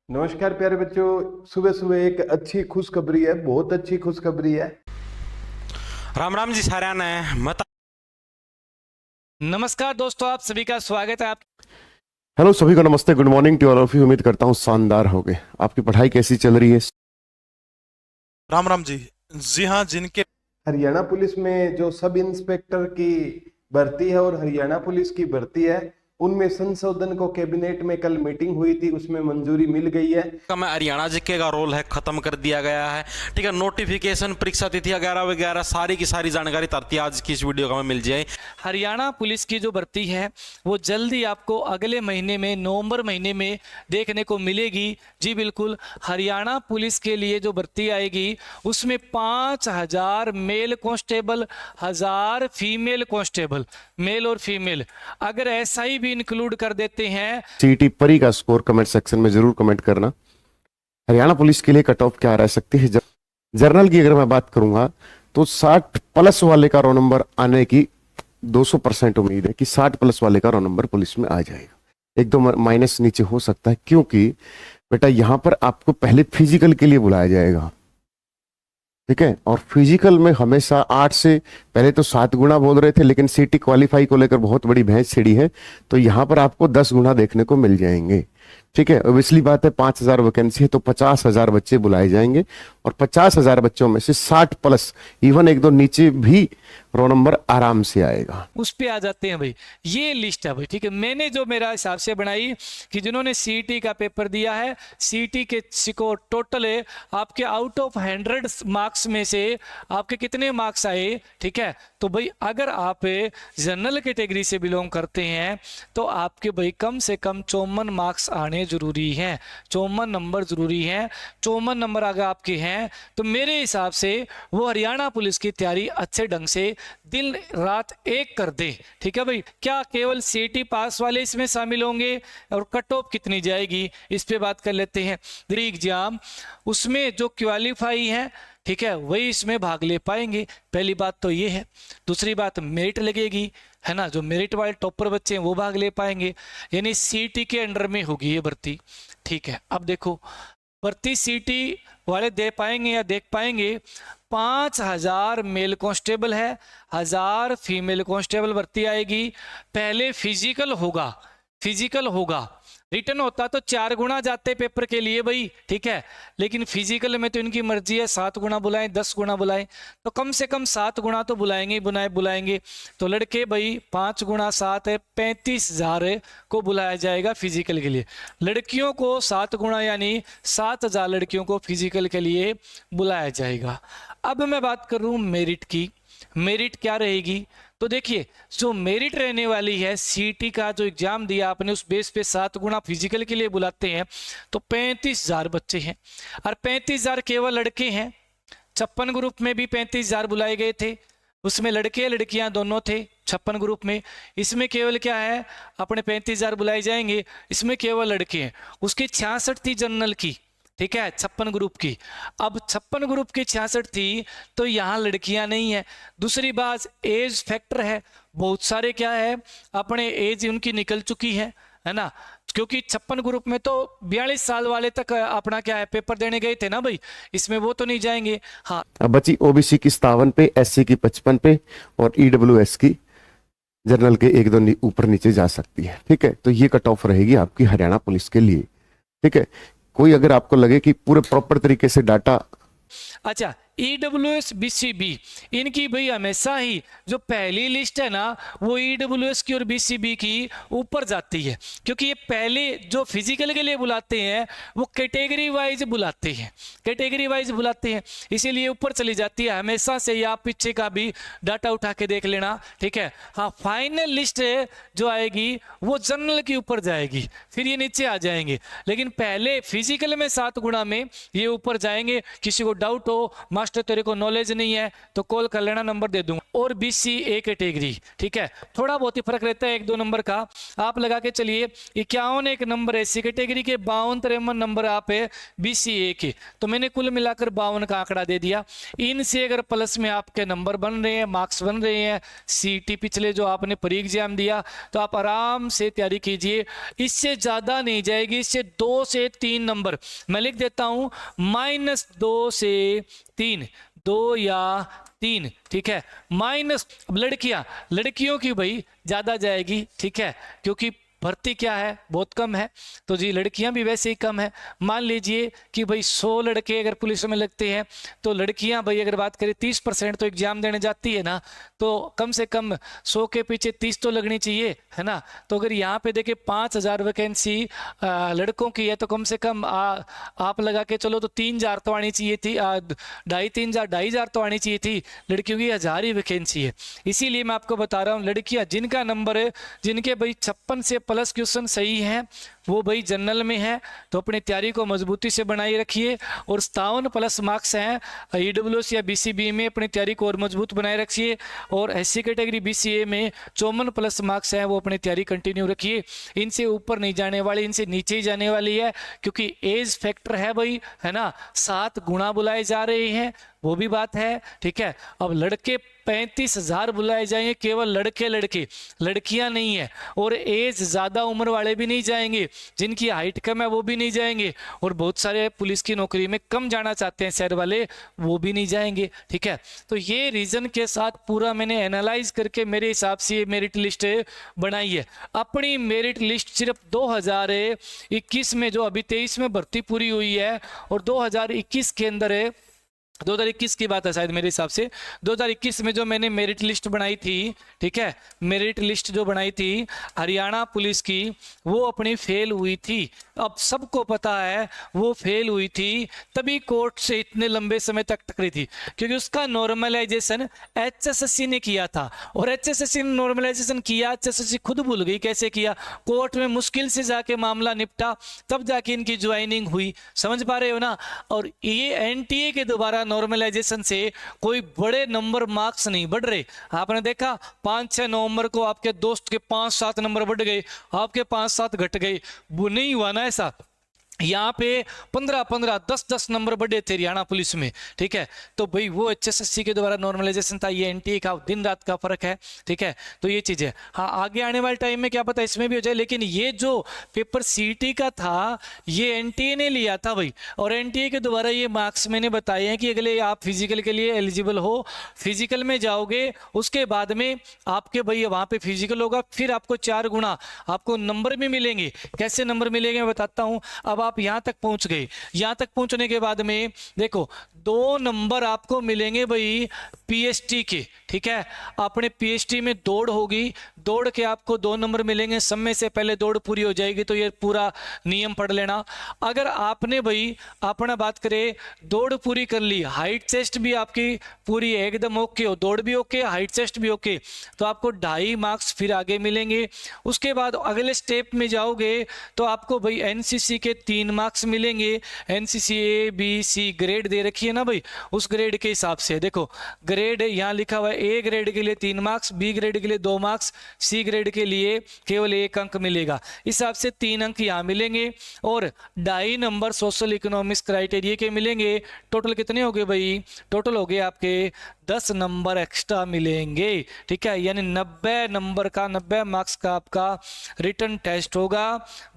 नमस्कार प्यारे बच्चों। सुबह सुबह एक अच्छी खुशखबरी है, बहुत अच्छी खुशखबरी है। राम राम जी साਰਿਆਂ ने मत नमस्कार दोस्तों, आप सभी का स्वागत है। आप हेलो सभी को नमस्ते, good morning to all of you. उम्मीद करता हूँ शानदार हो गए। आपकी पढ़ाई कैसी चल रही है? राम राम जी। जी हाँ, जिनके हरियाणा पुलिस में जो सब इंस्पेक्टर की भर्ती है और हरियाणा पुलिस की भर्ती है, उनमें संशोधन को कैबिनेट में कल मीटिंग हुई थी, उसमें मंजूरी मिल गई है। में हरियाणा जीके का रोल है खत्म कर दिया गया है। ठीक है, नोटिफिकेशन, परीक्षा तिथि वगैरह वगैरह सारी की सारी जानकारी तरती आज की इस वीडियो का में मिल जाए। हरियाणा पुलिस की जो भर्ती है वो जल्दी आपको अगले महीने में, नवंबर महीने में देखने को मिलेगी। जी बिल्कुल, हरियाणा पुलिस के लिए जो भर्ती आएगी उसमें 5000 male constable, 1000 female constable, male और फीमेल, अगर ऐसा ही भी इंक्लूड कर देते हैं। सीईटी परी का स्कोर कमेंट सेक्शन में जरूर कमेंट करना। हरियाणा पुलिस के लिए कट ऑफ क्या रह सकती है? जर्नल की अगर मैं बात करूंगा तो 60 प्लस वाले का रो नंबर आने की 200% उम्मीद है कि 60 प्लस वाले का रो नंबर पुलिस में आ जाएगा। एक दो माइनस नीचे हो सकता है, क्योंकि बेटा यहां पर आपको पहले फिजिकल के लिए बुलाया जाएगा। ठीक है, और फिजिकल में हमेशा 8 से पहले तो 7 गुना बोल रहे थे, लेकिन सीटी क्वालिफाई को लेकर बहुत बड़ी भैंस छिड़ी है, तो यहां पर आपको 10 गुना देखने को मिल जाएंगे। ठीक है, ऑब्वियसली बात है 5000 वैकेंसी है तो 50,000 बच्चे बुलाए जाएंगे, और 50,000 बच्चों में से 60 प्लस, इवन एक दो नीचे भी रो नंबर आराम से आएगा। उस पे आ जाते हैं भाई, ये लिस्ट है भाई। ठीक है, मैंने जो मेरा हिसाब से बनाई कि जिन्होंने सीईटी का पेपर दिया है, सीईटी के स्कोर टोटल है आपके आउट ऑफ 100 मार्क्स में से आपके कितने मार्क्स आए। ठीक है, तो भाई अगर आप जनरल कैटेगरी से बिलोंग करते हैं तो आपके भाई कम से कम 54 मार्क्स आने जरूरी हैं, 54 नंबर जरूरी हैं। 54 नंबर अगर आपके हैं तो मेरे हिसाब से वो हरियाणा पुलिस की तैयारी अच्छे ढंग से दिन रात एक कर दे। ठीक है भाई, क्या केवल सीईटी पास वाले इसमें शामिल होंगे और कट ऑफ कितनी जाएगी इस पे बात कर लेते हैं। एग्जाम उसमें जो क्वालिफाई है, ठीक है, वही इसमें भाग ले पाएंगे। पहली बात तो ये है। दूसरी बात, मेरिट लगेगी, है ना, जो मेरिट वाले टॉपर बच्चे हैं वो भाग ले पाएंगे, यानी सीईटी के अंडर में होगी ये भर्ती। ठीक है, अब देखो भर्ती सीईटी वाले दे पाएंगे या देख पाएंगे। 5000 मेल कांस्टेबल है, 1000 फीमेल कांस्टेबल भर्ती आएगी। पहले फिजिकल होगा, फिजिकल होगा, रिटर्न होता तो 4 गुना जाते पेपर के लिए भाई। ठीक है, लेकिन फिजिकल में तो इनकी मर्जी है 7 गुना बुलाएं, 10 गुना बुलाएं, तो कम से कम 7 गुना तो बुलाएंगे, बुलाएंगे। तो लड़के भाई 5 गुना 7 है, 35,000 को बुलाया जाएगा फिजिकल के लिए। लड़कियों को 7 गुना यानी 7,000 लड़कियों को फिजिकल के लिए बुलाया जाएगा। अब मैं बात कर रहा हूँ मेरिट की। मेरिट क्या रहेगी? तो देखिए, जो मेरिट रहने वाली है, सीईटी का जो एग्जाम दिया आपने उस बेस पे 7 गुना फिजिकल के लिए बुलाते हैं तो 35,000 बच्चे हैं, और 35,000 केवल लड़के हैं। 56 ग्रुप में भी 35,000 बुलाए गए थे, उसमें लड़के लड़कियां दोनों थे 56 ग्रुप में। इसमें केवल क्या है, अपने 35,000 बुलाए जाएंगे, इसमें केवल लड़के हैं। उसकी 66 थी जनरल की, ठीक है, 56 ग्रुप की। अब 56 ग्रुप की 66 थी तो यहाँ लड़कियां नहीं है। दूसरी बात, एज फैक्टर है, बहुत सारे क्या है अपने एज उनकी निकल चुकी है ना, क्योंकि 56 ग्रुप में तो 42 साल वाले तक अपना क्या है पेपर देने गए थे ना भाई, इसमें वो तो नहीं जाएंगे। हाँ, अब बची ओबीसी की 57 पे, एससी की 55 पे, और ईडब्ल्यूएस की जनरल के एक दो ऊपर नीचे जा सकती है। ठीक है, तो ये कट ऑफ रहेगी आपकी हरियाणा पुलिस के लिए। ठीक है, कोई अगर आपको लगे कि पूरे प्रॉपर तरीके से डाटा, अच्छा, ईडब्ल्यूएस बीसीबी इनकी भाई हमेशा ही जो पहली लिस्ट है ना वो ईडब्ल्यूएस की और बीसीबी की ऊपर जाती है, क्योंकि ये पहले जो फिजिकल के लिए बुलाते हैं वो कैटेगरी वाइज बुलाते हैं, कैटेगरी वाइज बुलाते हैं, इसीलिए ऊपर चली जाती है हमेशा से। आप पीछे का भी डाटा उठा के देख लेना। ठीक है, हाँ, फाइनल लिस्ट जो आएगी वो जनरल के ऊपर जाएगी, फिर ये नीचे आ जाएंगे, लेकिन पहले फिजिकल में 7 गुना में ये ऊपर जाएंगे। किसी को डाउट हो, मास्टर तेरे को नॉलेज नहीं है तो कॉल कर लेना, नंबर दे दूंगा। और BCA कैटेगरी, ठीक है, थोड़ा बहुत ही फर्क रहता है 1-2 नंबर का, आप लगा के चलिए 51 एक नंबर है SC कैटेगरी के, 52-53 नंबर आप है BCA के, तो मैंने कुल मिलाकर 52 का आंकड़ा दे दिया। इनसे अगर प्लस में आपके नंबर बन रहे हैं, मार्क्स बन रहे हैं, CT पिछले जो आपने प्री एग्जाम दिया, तो आप आराम से तैयारी कीजिए। इससे ज्यादा नहीं जाएगी, इससे 2 से 3 नंबर मैं लिख देता हूं, -2 से 3, 2 या 3, ठीक है, माइनस। अब लड़कियों की भाई ज्यादा जाएगी, ठीक है, क्योंकि भर्ती क्या है, बहुत कम है, तो जी लड़कियां भी वैसे ही कम है। मान लीजिए कि भाई 100 लड़के अगर पुलिस में लगते हैं, तो लड़कियां भाई अगर बात करें 30% तो एग्जाम देने जाती है ना, तो कम से कम 100 के पीछे 30 तो लगनी चाहिए, है ना। तो अगर यहाँ पे देखे 5000 वैकेंसी लड़कों की है, तो कम से कम आप लगा के चलो तो 3000 तो आनी चाहिए थी, 2,500 तो आनी चाहिए थी। लड़कियों की 1000 ही वैकेंसी है। इसीलिए मैं आपको बता रहा हूँ, लड़कियां जिनका नंबर है, जिनके भाई 56 से प्लस क्वेश्चन सही हैं, वो भाई जनरल में है, तो अपनी तैयारी को मजबूती से बनाए रखिए। और 57 प्लस मार्क्स हैं EWS या BCB में, अपनी तैयारी को और मजबूत बनाए रखिए। और SC कैटेगरी BCA में 54 प्लस मार्क्स हैं, वो अपनी तैयारी कंटिन्यू रखिए। इनसे ऊपर नहीं जाने वाली, इनसे नीचे ही जाने वाली है, क्योंकि एज फैक्टर है भाई, है ना, 7 गुना बुलाए जा रहे हैं, वो भी बात है, ठीक है। अब लड़के 35,000 बुलाए जाएंगे, केवल लड़के, लड़कियां नहीं है। और एज ज्यादा उम्र वाले भी नहीं जाएंगे, जिनकी हाइट कम है वो भी नहीं जाएंगे, और बहुत सारे पुलिस की नौकरी में कम जाना चाहते हैं शहर वाले, वो भी नहीं जाएंगे, ठीक है। तो ये रीजन के साथ पूरा मैंने एनालाइज करके मेरे हिसाब से मेरिट लिस्ट बनाई है। अपनी मेरिट लिस्ट सिर्फ 2021 में, जो अभी 23 में भर्ती पूरी हुई है, और 2021 के अंदर है, 2021 की बात है शायद मेरे हिसाब से, 2021 में जो मैंने मेरिट लिस्ट बनाई थी, ठीक है, मेरिट लिस्ट जो बनाई थी हरियाणा पुलिस की, वो अपनी फेल हुई थी। अब सबको पता है वो फेल हुई थी, तभी कोर्ट से इतने लंबे समय तक टकरी थी, क्योंकि उसका नॉर्मलाइजेशन HSSC ने किया था। और HSSC ने नॉर्मलाइजेशन किया, HSSC खुद भूल गई कैसे किया, कोर्ट में मुश्किल से जाके मामला निपटा, तब जाके इनकी ज्वाइनिंग हुई, समझ पा रहे हो ना। और ये NTA के दोबारा नॉर्मलाइजेशन से कोई बड़े नंबर मार्क्स नहीं बढ़ रहे। आपने देखा 5-6 नवंबर को आपके दोस्त के 5-7 नंबर बढ़ गए, आपके 5-7 घट गए, वो नहीं हुआ ना ऐसा। यहाँ पे 15-15, 10-10 नंबर बढ़े थे हरियाणा पुलिस में, ठीक है। तो भाई वो HSSC के द्वारा नॉर्मलाइजेशन था, ये NTA का दिन रात का फर्क है, ठीक है। तो ये चीज है, हाँ आगे आने वाले टाइम में क्या पता इसमें भी हो जाए, लेकिन ये जो पेपर CT का था ये NTA ने लिया था भाई, और NTA के द्वारा ये मार्क्स मैंने बताए हैं कि अगले आप फिजिकल के लिए एलिजिबल हो, फिजिकल में जाओगे, उसके बाद में आपके भाई वहां पे फिजिकल होगा, फिर आपको 4 गुना आपको नंबर भी मिलेंगे। कैसे नंबर मिलेंगे मैं बताता हूँ। अब आप यहां तक पहुंच गए, यहां तक पहुंचने के बाद में देखो 2 नंबर आपको मिलेंगे भाई PST के, ठीक है। अपने PST में दौड़ होगी, दौड़ के आपको 2 नंबर मिलेंगे, समय से पहले दौड़ पूरी हो जाएगी, तो ये पूरा नियम पढ़ लेना। अगर आपने भाई अपना बात करें दौड़ पूरी कर ली, हाइट चेस्ट भी आपकी पूरी एकदम ओके हो, दौड़ भी ओके, हाइट चेस्ट भी ओके, तो आपको 2.5 मार्क्स फिर आगे मिलेंगे। उसके बाद अगले स्टेप में जाओगे तो आपको भाई NCC के 3 मार्क्स मिलेंगे। NCC A B C grade दे रखी है ना भाई, उस ग्रेड के हिसाब से देखो ग्रेड यहाँ लिखा हुआ है, A ग्रेड के लिए 3 मार्क्स, B ग्रेड के लिए 2 मार्क्स, C ग्रेड के लिए केवल 1 अंक मिलेगा। इस हिसाब से 3 अंक यहाँ मिलेंगे, और 2.5 नंबर सोशल इकोनॉमिक्स क्राइटेरिया के मिलेंगे। टोटल कितने हो गए भाई, टोटल हो गए आपके 10 नंबर एक्स्ट्रा मिलेंगे, ठीक है। यानी 90 नंबर का, 90 मार्क्स का आपका रिटन टेस्ट होगा,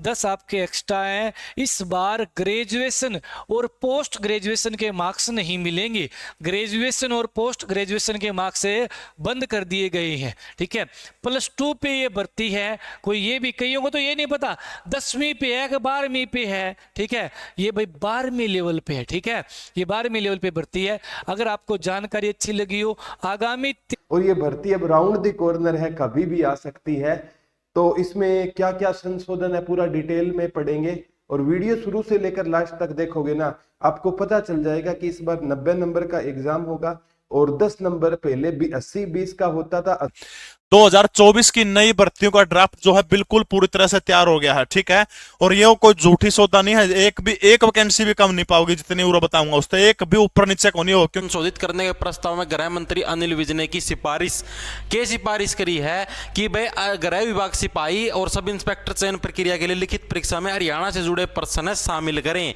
10 आपके एक्स्ट्रा हैं। इस बार ग्रेजुएशन और पोस्ट ग्रेजुएशन के मार्क्स नहीं मिलेंगे, ग्रेजुएशन और पोस्ट ग्रेजुएशन के मार्क्स बंद कर दिए गए हैं, ठीक है। +2 पे ये भर्ती है, कोई ये भी, कईयों को तो ये नहीं पता 10वीं पे है कि 12वीं पे है, ठीक है। ये भाई 12वीं लेवल पे है, ठीक है, ये 12वीं लेवल पे भर्ती है। अगर आपको जानकारी अच्छी लगी हो, आगामी और ये भर्ती अब राउंड द कॉर्नर है, कभी भी आ सकती है, तो इसमें क्या क्या संशोधन है पूरा डिटेल में पढ़ेंगे। और वीडियो शुरू से लेकर लास्ट तक देखोगे ना, आपको पता चल जाएगा कि इस बार 90 नंबर का एग्जाम होगा, और 10 नंबर पहले 80-20 का होता था। 2024 की नई भर्तियों का ड्राफ्ट जो है बिल्कुल पूरी तरह से तैयार हो गया है, ठीक है। और ये कोई झूठी सौदा नहीं है, एक वैकेंसी भी कम नहीं पाओगी, जितनी उरा बताऊंगा उससे एक भी ऊपर नीचे को नहीं हो, क्योंकि संशोधित करने के प्रस्ताव में गृह मंत्री अनिल विज ने की सिफारिश करी है कि भाई गृह विभाग सिपाही और सब इंस्पेक्टर चयन प्रक्रिया के लिए लिखित परीक्षा में हरियाणा से जुड़े पर्सन शामिल करें।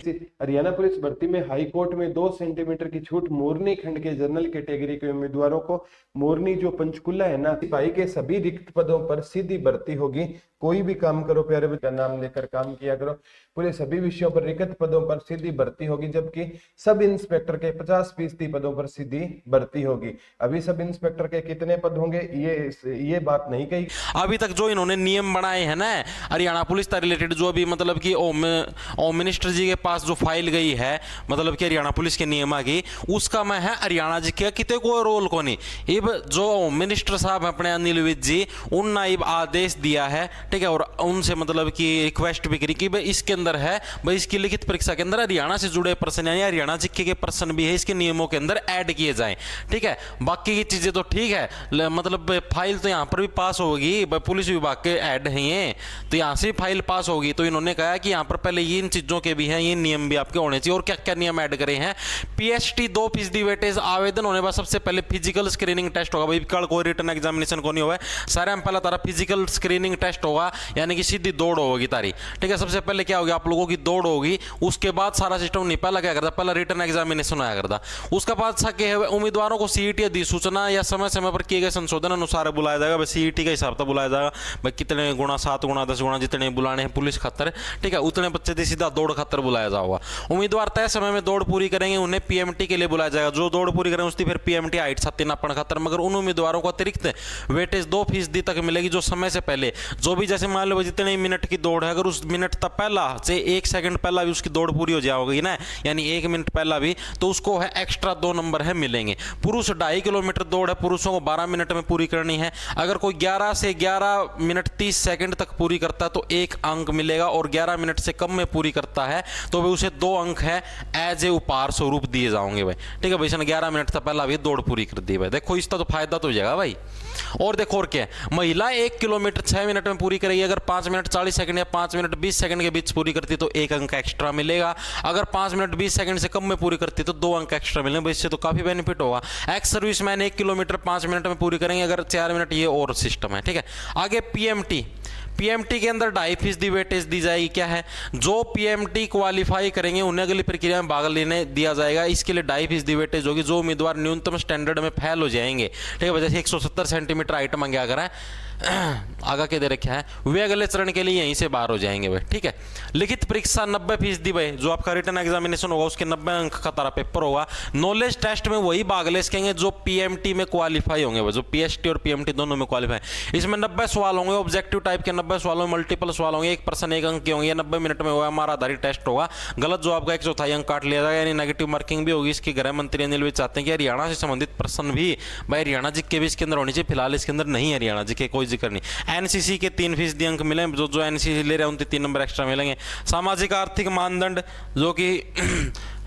हरियाणा पुलिस भर्ती में हाई कोर्ट में 2 सेंटीमीटर की छूट मोरनी खंड के जनरल कैटेगरी के उम्मीदवारों को। मोरनी जो पंचकुला है ना, सिपाही के सभी रिक्त पदों पर सीधी भर्ती होगी। कोई भी काम करो, प्यारे बच्चे का नाम लेकर काम किया करो। पूरे सभी विषयों पर रिक्त पदों पर सीधी भर्ती होगी, जबकि सब इंस्पेक्टर के 50% पदों पर सीधी भर्ती होगी। अभी सब इंस्पेक्टर के कितने पद होंगे ये बात नहीं कही। अभी तक जो इन्होंने नियम बनाए हैं ना हरियाणा पुलिस से रिलेटेड, जो अभी मतलब कि होम मिनिस्टर जी के पास जो फाइल गई है, मतलब कि हरियाणा पुलिस के नियम की, उसका मैं है हरियाणा जी के कितने को रोल को नहीं। इब जो होम मिनिस्टर साहब अपने अनिल विज जी, उन इब आदेश दिया है, ठीक है, और उनसे मतलब कि रिक्वेस्ट भी करी कि भाई इसके अंदर है, भाई इसकी लिखित परीक्षा के अंदर हरियाणा से जुड़े पर्सन यानी हरियाणा जिक्के के पर्सन भी है, इसके नियमों के अंदर ऐड किए जाएं, ठीक है। बाकी की चीजें तो ठीक है, मतलब फाइल तो यहाँ पर भी पास होगी, पुलिस विभाग के ऐड हैं ये, तो यहाँ से फाइल पास होगी। तो इन्होंने कहा कि यहाँ पर पहले ये इन चीजों के भी हैं, ये नियम भी आपके होने चाहिए। और क्या क्या नियम ऐड करे हैं? PST 2% वेटेज आवेदन होने बाद सबसे पहले फिजिकल स्क्रीनिंग टेस्ट होगा। भाई कल कोई रिटर्न एग्जामिनेशन को नहीं हुआ है, सारे में पहला तारा फिजिकल स्क्रीनिंग टेस्ट होगा, यानी कि सीधी दौड़ होगी तारी, ठीक है। सबसे पहले क्या होगी, आप लोगों की दौड़ होगी, उसके बाद सारा सिस्टम नहीं, पहला क्या करता, पहला रिटर्न एग्जामिनेशन आया करता, उसका बाद उम्मीदवारों को CET अधिसूचना या समय समय पर किए गए संशोधन अनुसार बुलाया जाएगा। भाई CET का हिसाब तो बुलाया जाएगा, भाई कितने गुना, 7 गुना 10 गुना जितने बुलाने हैं पुलिस खतर, ठीक है, उतने बच्चे थे सीधा दौड़ खतर बुलाया जाएगा। उम्मीदवार तय समय में दौड़ पूरी करेंगे, उन्हें PMT के लिए बुलाया जाएगा। जो दौड़ पूरी करें उसकी फिर PMT हाइट 7 नापण खतर, मगर उन उम्मीदवारों को अतिरिक्त वेटेज 2% तक मिलेगी जो समय से पहले, जो भी जैसे मान लो जितने मिनट की दौड़ है, अगर उस मिनट तक पहला से 1 सेकंड पहला भी उसकी दौड़ पूरी हो जाएगी ना, यानी 1 मिनट पहला भी, तो उसको है एक्स्ट्रा 2 नंबर है मिलेंगे। पुरुष 2.5 किलोमीटर दौड़ है, पुरुषों को 12 मिनट में पूरी करनी है। अगर कोई 11 से 11 मिनट 30 सेकंड तक पूरी करता है तो 1 अंक मिलेगा, और 11 मिनट से कम में पूरी करता है तो भाई उसे 2 अंक है एज ए उपहार स्वरूप दिए जाओगे भाई, ठीक है। भाई इसने 11 मिनट तक पहला भी दौड़ पूरी कर दी भाई, देखो इसका तो फायदा तो हो जाएगा भाई। और देखो और क्या, महिला 1 किलोमीटर 6 मिनट में पूरी करेगी, अगर 5 मिनट 40 सेकंड या 5 मिनट 20 सेकंड के बीच पूरी करती तो 1 अंक एक्स्ट्रा मिलेगा। अगर 5 मिनट 20 सेकंड से कम में पूरी करती तो 2 अंक एक्स्ट्रा मिलेंगे। इससे तो काफी बेनिफिट होगा। एक्स सर्विसमैन 1 किलोमीटर 5 मिनट में पूरी करेंगे, अगर 4 मिनट, ये और सिस्टम है, ठीक है। आगे PMT के अंदर 2.5% वेटेज दी जाएगी। क्या है, जो PMT क्वालिफाई करेंगे उन्हें अगली प्रक्रिया में भाग लेने दिया जाएगा। इसके लिए 2.5% वेटेज होगी। जो उम्मीदवार न्यूनतम स्टैंडर्ड में फेल हो जाएंगे, ठीक है, जैसे 170 सेंटीमीटर हाइट मांगे अगर है, आगा के दे रखा है, वे अगले चरण के लिए यहीं से बाहर हो जाएंगे भाई, ठीक है। लिखित परीक्षा 90% भाई, जो आपका रिटर्न एग्जामिनेशन होगा उसके 90 अंक का तारा पेपर होगा। नॉलेज टेस्ट में वही भाग ले सकेंगे जो PMT में क्वालिफाई होंगे, जो PST और PMT दोनों में क्वालिफाई। इसमें 90 सवाल होंगे, ऑब्जेक्टिव टाइप के 90 सवाल होंगे, मल्टीपल सवाल होंगे, 1 पर्सन 1 अंक के होंगे। 90 मिनट में होगा हमारा आधारित टेस्ट होगा। गलत जो आपका 1/4 अंक काट लिया जाएगा, यानी नेगेटिव मार्किंग भी होगी। इसके गृह मंत्री अनिल विज चाहते हैं कि हरियाणा से संबंधित पर्सन भी भाई हरियाणा जी के भी इसके अंदर होनी चाहिए। फिलहाल इसके अंदर नहीं, हरियाणा जी के कोई जिक्र नहीं। NCC के 3% अंक मिले, जो NCC ले रहे हैं उनके 3 नंबर एक्स्ट्रा मिलेंगे। सामाजिक आर्थिक मानदंड जो कि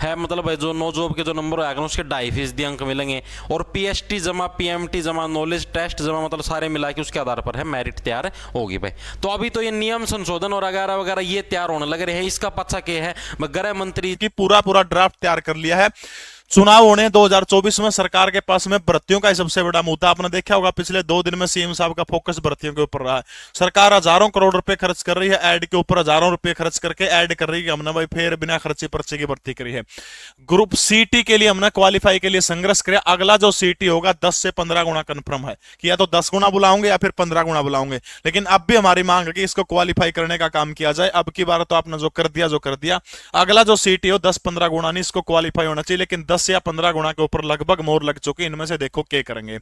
है, मतलब जो नो जॉब के जो नंबर आएगा उसके 2.5% अंक मिलेंगे। और PST जमा PMT जमा नॉलेज टेस्ट जमा, मतलब सारे मिला के उसके आधार पर है मेरिट तैयार होगी भाई। तो अभी तो ये नियम संशोधन और वगैरह वगैरह ये तैयार होने लग रहे हैं। इसका पता क्या है, गृह मंत्री की पूरा ड्राफ्ट तैयार कर लिया है। चुनाव होने 2024 में सरकार के पास में भर्तियों का सबसे बड़ा मुद्दा आपने देखा होगा। पिछले 2 दिन में CM साहब का फोकस भर्तियों के ऊपर रहा है। सरकार हजारों करोड़ रुपए खर्च कर रही है, ऐड के ऊपर हजारों रुपए खर्च करके ऐड कर रही है। हमने भाई फिर बिना खर्चे पर्चे की भर्ती करी है। ग्रुप CT के लिए हमने क्वालिफाई के लिए संघर्ष किया। अगला जो CT होगा 10 से 15 गुना कंफर्म है कि या तो 10 गुना बुलाओगे या फिर 15 गुना बुलाओगे। लेकिन अब भी हमारी मांग है कि इसको क्वालिफाई करने का काम किया जाए। अब की बार तो आपने जो कर दिया, अगला जो CT हो 10-15 गुना नहीं, इसको क्वालिफाई होना चाहिए। लेकिन 10 या 15 गुना के ऊपर लगभग मोहर लग चुकी। इनमें से देखो क्या करेंगे।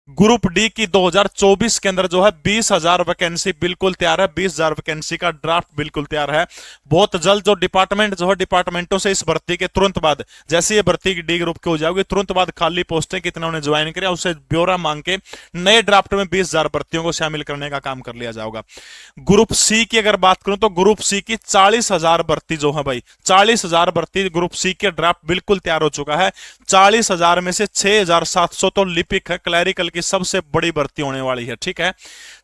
ग्रुप डी की 2024 के अंदर जो है 20,000 वैकेंसी बिल्कुल तैयार है। 20,000 वैकेंसी का ड्राफ्ट बिल्कुल तैयार है। बहुत जल्द जो डिपार्टमेंट जो है, डिपार्टमेंटों से इस भर्ती के तुरंत बाद, जैसे ये भर्ती डी ग्रुप की हो जाएगी, तुरंत बाद खाली पोस्टें कितना उन्हें ज्वाइन किया उससे ब्यौरा मांग के नए ड्राफ्ट में 20,000 भर्तियों को शामिल करने का काम कर लिया जाएगा। ग्रुप सी की अगर बात करूं तो ग्रुप सी की 40,000 भर्ती जो है भाई, 40,000 भर्ती ग्रुप सी के ड्राफ्ट बिल्कुल तैयार हो चुका है। 40,000 में से 6,700 तो लिपिक है, क्लैरिकल की सबसे बड़ी भर्ती होने वाली है। ठीक है,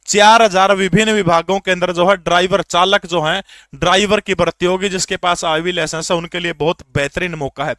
4000 विभिन्न विभागों के अंदर जो है ड्राइवर चालक जो है ड्राइवर की भर्ती होगी। जिसके पास आईवी लाइसेंस है उनके लिए बहुत बेहतरीन मौका है।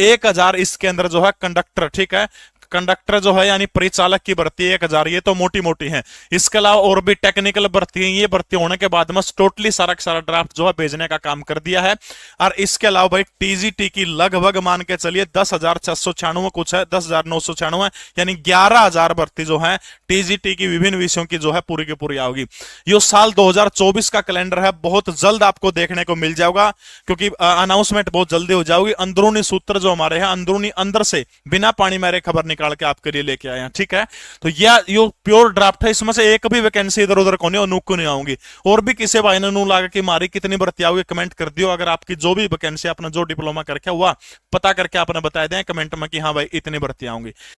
1000 इसके अंदर जो है कंडक्टर, ठीक है, कंडक्टर जो है यानी परिचालक की भर्ती 1000, ये तो मोटी मोटी है। इसके अलावा और भी टेक्निकल भर्ती है। ये भर्ती होने के बाद में टोटली सारा का सारा ड्राफ्ट जो है भेजने का काम कर दिया है। और इसके अलावा भाई टीजीटी की लगभग मान के चलिए 10,696 कुछ है, 10,996 यानी 11,000 भर्ती जो है टीजीटी की विभिन्न विषयों की जो है पूरी की पूरी आओगी। यो साल 2024 का कैलेंडर है, बहुत जल्द आपको देखने को मिल जाएगा क्योंकि अनाउंसमेंट बहुत जल्दी हो जाएगी। अंदरूनी सूत्र जो हमारे हैं अंदरूनी अंदर से बिना पानी मारे खबर निकाल के आपके लिए लेके आए हैं। ठीक है, तो यह यो प्योर ड्राफ्ट है, इसमें से एक भी वैकेंसी इधर उधर को नहीं, नुक को नहीं आऊंगी। और भी किसी भाई ने नू लागा कि मारी कितनी भर्ती आओगी कमेंट कर दियो। अगर आपकी जो भी वैकेंसी आपने जो डिप्लोमा करके हुआ पता करके आपने बता दें कमेंट में कि हाँ भाई इतनी भर्ती आऊंगी।